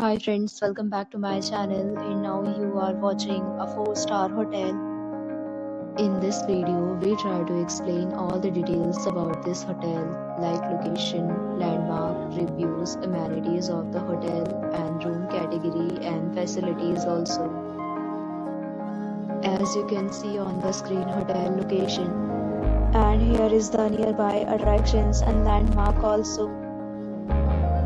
Hi friends, welcome back to my channel, and now you are watching a 4-star hotel. In this video, we try to explain all the details about this hotel, like location, landmark, reviews, amenities of the hotel, and room category and facilities also. As you can see on the screen, hotel location. And here is the nearby attractions and landmark also.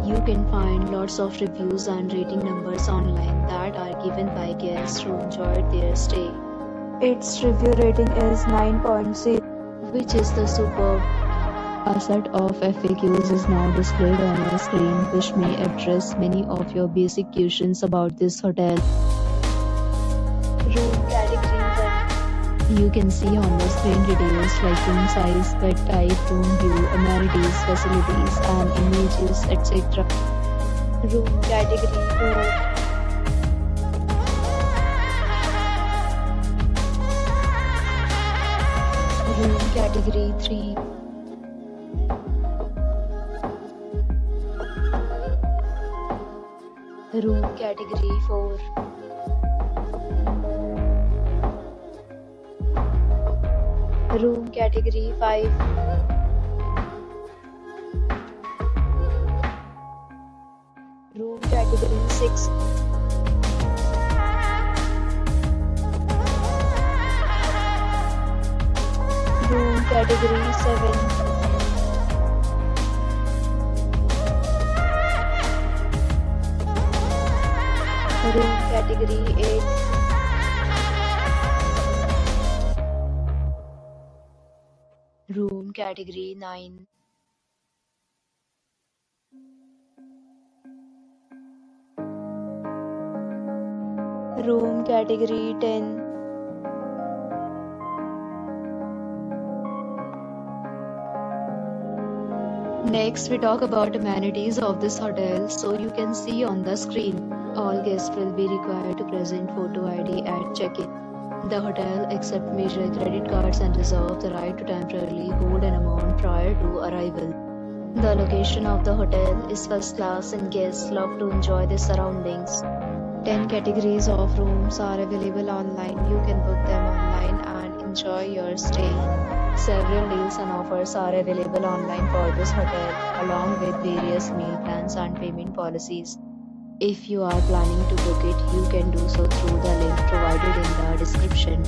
You can find lots of reviews and rating numbers online that are given by guests who enjoyed their stay. Its review rating is 9.0, which is the superb. A set of FAQs is now displayed on your screen, which may address many of your basic questions about this hotel. Room category 1. You can see on the screen details like room size, bed type, room view, amenities, facilities, and images, etc. Room category 2. Room category 3. Room category 4. Room category 5. Room category 6. Room category 7. Room category 8. Room category 9. Room category 10. Next, we talk about amenities of this hotel. So you can see on the screen, all guests will be required to present photo ID at check-in. The hotel accepts major credit cards and reserves the right to temporarily hold an amount prior to arrival. The location of the hotel is first class and guests love to enjoy the surroundings. 10 categories of rooms are available online. You can book them online and enjoy your stay. Several deals and offers are available online for this hotel, along with various meal plans and payment policies. If you are planning to book it, you can do so through the link provided in the description.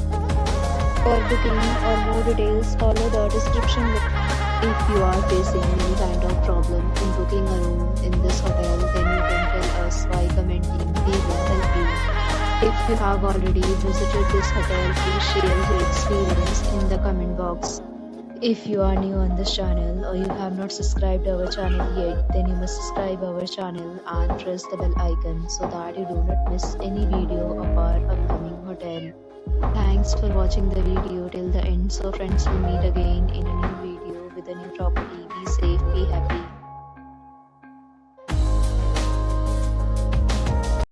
For booking or more details, follow the description link. If you are facing any kind of problem in booking a room in this hotel, then you can tell us by commenting. We will help you. If you have already visited this hotel, please share your experience in the comment box. If you are new on this channel or you have not subscribed our channel yet, then you must subscribe our channel and press the bell icon so that you do not miss any video of our upcoming hotel. Thanks for watching the video till the end. So friends, will meet again in a new video with a new property. Be safe, be happy.